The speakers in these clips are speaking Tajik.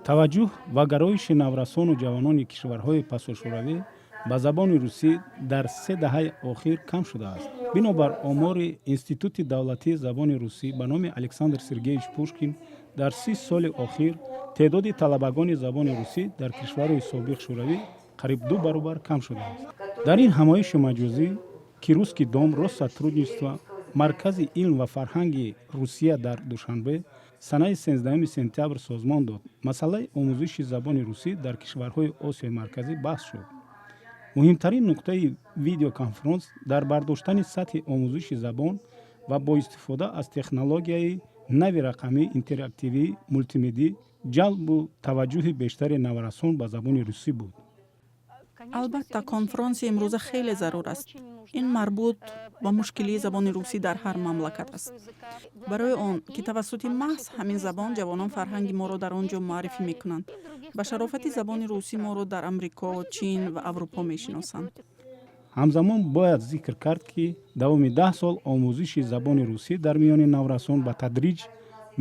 таваҷҷӯҳ ва гароиши наврасону ҷавонони кишварҳои пасошӯравӣ ба забони русӣ дар 3 даҳаи охир кам шудааст. Бинобар омори Институти давлатии забони русӣ ба номи Александр Сергеевич Пушкин, дар 30 соли охир теъдоди талабагони забони русӣ дар кишварҳои собиқ шӯравӣ қариб 2 баробар кам шудааст. Дар ин ҳамоиши маҷозӣ Кирусский дом Россотрудничества, Маркази илм ва фарҳанги Русия дар Душанбе санаи 13 сентябр созмон дод. Масъалаи омӯзиши забони русӣ дар кишварҳои Осиёи марказӣ баҳс шуд. муҳимтарин нуқтаи видеоконференс дар бардоштани сатҳи омӯзиши забон ва бо истифода аз технологияи нави рақамӣ, интерактивӣ, мултимедӣ ҷалбу таваҷҷӯҳи бештари наврасон ба забони русӣ буд. албатта конференсияи имрӯза хеле зарур аст. ин марбут ба мушкилии забони русӣ дар ҳар мамлакат аст. барои он ки тавассути маҳз ҳамин забон ҷавонон фарҳанги моро дар он ҷо муаррифӣ мекунанд, ба шарофати забони русӣ моро дар амрико, чин ва аврупо мешиносанд. ҳамзамон бояд зикр кард, ки давоми 10 сол омӯзиши забони русӣ дар миёни наврасон ба тадриҷ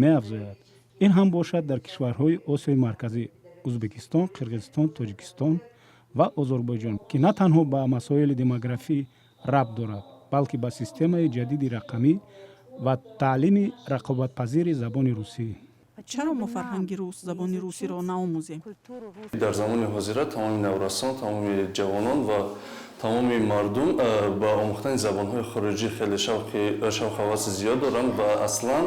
меафзояд. ин ҳам бошад дар кишварҳои Осиёи марказӣ, Узбекистон, Қирғизистон, Тоҷикистон ва Озарбойҷон, ки на танҳо ба масоили демографӣ рабт дорад, балки ба системаи ҷадиди рақамӣ ва таълими рақобатпазири забони русӣ. чаро мо фарҳанги рус, забони русиро наомӯзем? дар замони ҳозира тамоми наврасон, тамоми ҷавонон ва тамоми мардум ба омӯхтани забонҳои хориҷӣ хеле шавқҳаваси зиёд доранд ва аслан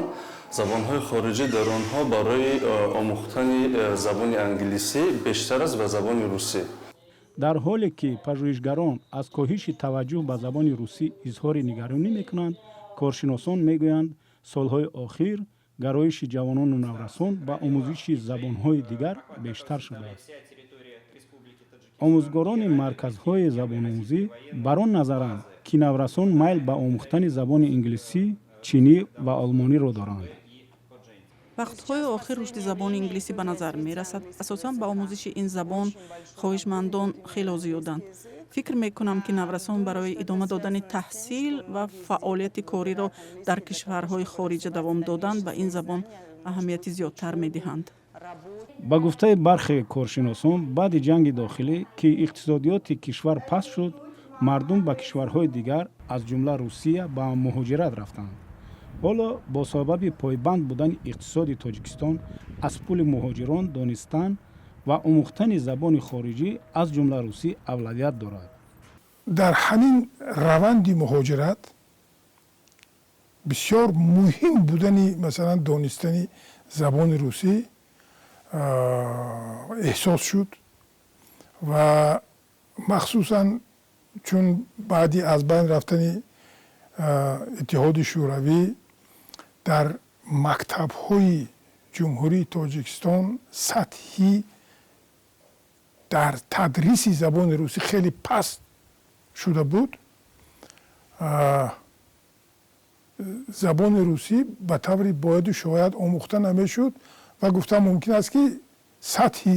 забонҳои хориҷӣ дар онҳо барои омӯхтани забони англисӣ бештар аст ва забони русӣ. дар ҳоле ки пажӯҳишгарон аз коҳиши таваҷҷӯҳ ба забони русӣ изҳори нигаронӣ мекунанд, коршиносон мегӯянд солҳои охир гароиши ҷавонону наврасон ба омӯзиши забонҳои дигар бештар шудааст. омӯзгорони марказҳои забономӯзӣ бар он назаранд, ки наврасон майл ба омӯхтани забони инглисӣ, чинӣ ва олмониро доранд. вақтҳои охир рушди забони инглисӣ ба назар мерасад. асосан ба омӯзиши ин забон хоҳишмандон хело зиёданд. фикр мекунам, ки наврасон барои идома додани таҳсил ва фаъолияти кориро дар кишварҳои хориҷа давом додан ба ин забон аҳамияти зиёдтар медиҳанд. ба гуфтаи бархе коршиносон, баъди ҷанги дохилӣ, ки иқтисодиёти кишвар паст шуд, мардум ба кишварҳои дигар аз ҷумла Русия ба муҳоҷират рафтанд. ҳоло бо сабаби пойбанд будани иқтисоди Тоҷикистон аз пули муҳоҷирон донистан ва омӯхтани забони хориҷӣ аз ҷумла русӣ авлавият дорад. дар ҳамин раванди муҳоҷират бисёр муҳим будани масалан донистани забони русӣ эҳсос шуд ва махсусан чун баъди аз байн рафтани иттиҳоди шӯравӣ дар мактабҳои ҷумҳурии Тоҷикистон сатҳи дар тадриси забони русӣ хеле паст шуда буд. забони русӣ ба таври бояду шояд омӯхта намешуд ва гуфтам мумкин аст, ки сатҳи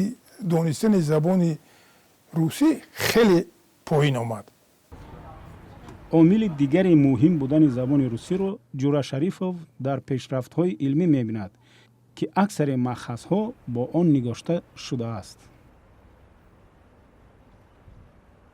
донистани забони русӣ хеле поин омад. омили дигари муҳим будани забони русиро Ҷура Шарифов дар пешрафтҳои илмӣ мебинад, ки аксари маъхазҳо бо он нигошта шудааст.